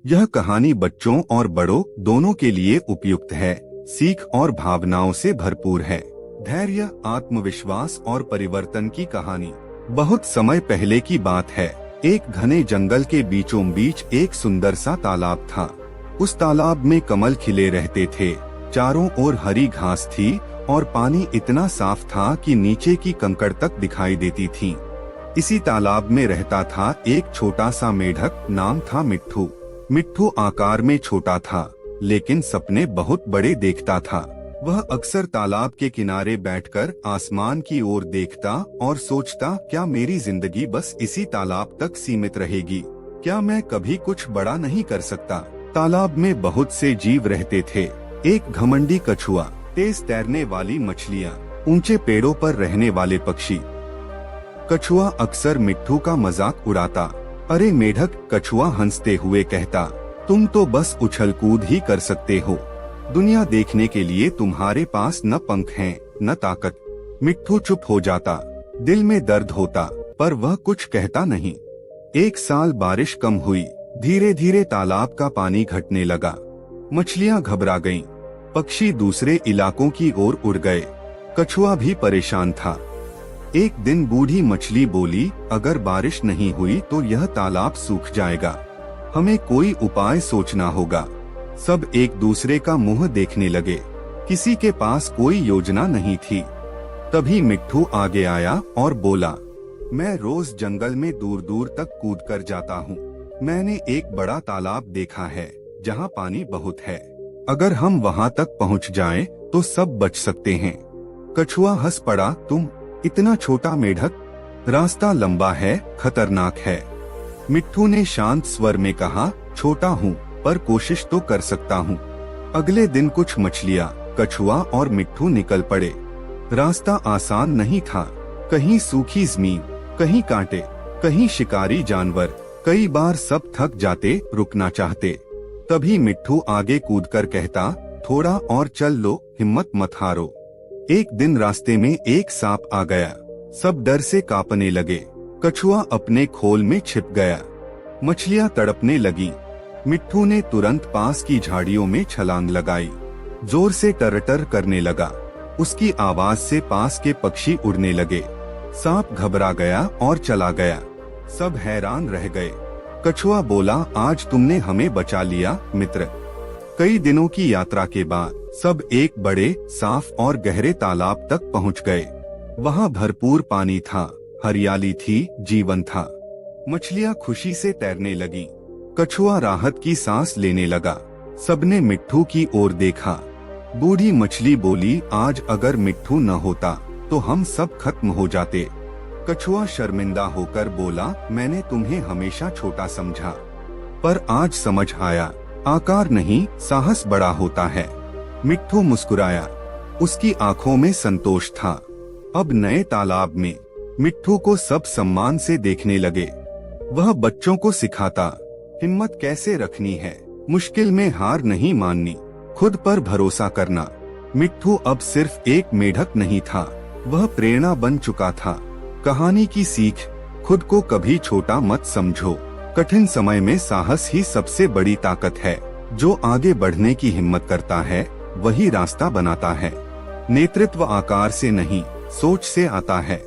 यह कहानी बच्चों और बड़ों दोनों के लिए उपयुक्त है, सीख और भावनाओं से भरपूर है। धैर्य, आत्मविश्वास और परिवर्तन की कहानी। बहुत समय पहले की बात है। एक घने जंगल के बीचों बीच एक सुंदर सा तालाब था। उस तालाब में कमल खिले रहते थे, चारों ओर हरी घास थी और पानी इतना साफ था कि नीचे की कंकड़ तक दिखाई देती थी। इसी तालाब में रहता था एक छोटा सा मेढक, नाम था मिट्ठू। मिट्ठू आकार में छोटा था, लेकिन सपने बहुत बड़े देखता था। वह अक्सर तालाब के किनारे बैठकर आसमान की ओर देखता और सोचता, क्या मेरी जिंदगी बस इसी तालाब तक सीमित रहेगी? क्या मैं कभी कुछ बड़ा नहीं कर सकता? तालाब में बहुत से जीव रहते थे। एक घमंडी कछुआ, तेज तैरने वाली मछलियाँ, ऊंचे पेड़ों पर रहने वाले पक्षी। कछुआ अक्सर मिट्ठू का मजाक उड़ाता। अरे मेढक, कछुआ हंसते हुए कहता, तुम तो बस उछल कूद ही कर सकते हो। दुनिया देखने के लिए तुम्हारे पास न पंख हैं, न ताकत। मिट्ठू चुप हो जाता, दिल में दर्द होता, पर वह कुछ कहता नहीं। एक साल बारिश कम हुई, धीरे धीरे तालाब का पानी घटने लगा। मछलियाँ घबरा गईं, पक्षी दूसरे इलाकों की ओर उड़ गए। कछुआ भी परेशान था। एक दिन बूढ़ी मछली बोली, अगर बारिश नहीं हुई तो यह तालाब सूख जाएगा। हमें कोई उपाय सोचना होगा। सब एक दूसरे का मुंह देखने लगे। किसी के पास कोई योजना नहीं थी। तभी मिट्ठू आगे आया और बोला, मैं रोज जंगल में दूर दूर तक कूद कर जाता हूँ। मैंने एक बड़ा तालाब देखा है जहाँ पानी बहुत है। अगर हम वहाँ तक पहुँच जाएं तो सब बच सकते हैं। कछुआ हंस पड़ा, तुम इतना छोटा मेढक? रास्ता लंबा है, खतरनाक है। मिट्ठू ने शांत स्वर में कहा, छोटा हूँ पर कोशिश तो कर सकता हूँ। अगले दिन कुछ मछलियाँ, कछुआ और मिट्ठू निकल पड़े। रास्ता आसान नहीं था। कहीं सूखी जमीन, कहीं कांटे, कहीं शिकारी जानवर। कई बार सब थक जाते, रुकना चाहते। तभी मिट्ठू आगे कूदकर कहता, थोड़ा और चल लो, हिम्मत मत हारो। एक दिन रास्ते में एक सांप आ गया। सब डर से कांपने लगे। कछुआ अपने खोल में छिप गया। मछलियाँ तड़पने लगी। मिट्ठू ने तुरंत पास की झाड़ियों में छलांग लगाई। जोर से टरटर करने लगा। उसकी आवाज से पास के पक्षी उड़ने लगे। सांप घबरा गया और चला गया। सब हैरान रह गए। कछुआ बोला, आज तुमने हमें बचा लिया मित्र। कई दिनों की यात्रा के बाद सब एक बड़े, साफ और गहरे तालाब तक पहुंच गए। वहां भरपूर पानी था, हरियाली थी, जीवन था। मछलियां खुशी से तैरने लगीं। कछुआ राहत की सांस लेने लगा। सबने मिट्ठू की ओर देखा। बूढ़ी मछली बोली, आज अगर मिट्ठू न होता तो हम सब खत्म हो जाते। कछुआ शर्मिंदा होकर बोला, मैंने तुम्हें हमेशा छोटा समझा, पर आज समझ आया, आकार नहीं, साहस बड़ा होता है। मिट्ठू मुस्कुराया। उसकी आंखों में संतोष था। अब नए तालाब में मिट्ठू को सब सम्मान से देखने लगे। वह बच्चों को सिखाता, हिम्मत कैसे रखनी है, मुश्किल में हार नहीं माननी, खुद पर भरोसा करना। मिट्ठू अब सिर्फ एक मेढक नहीं था, वह प्रेरणा बन चुका था। कहानी की सीख, खुद को कभी छोटा मत समझो। कठिन समय में साहस ही सबसे बड़ी ताकत है। जो आगे बढ़ने की हिम्मत करता है वही रास्ता बनाता है। नेतृत्व आकार से नहीं, सोच से आता है।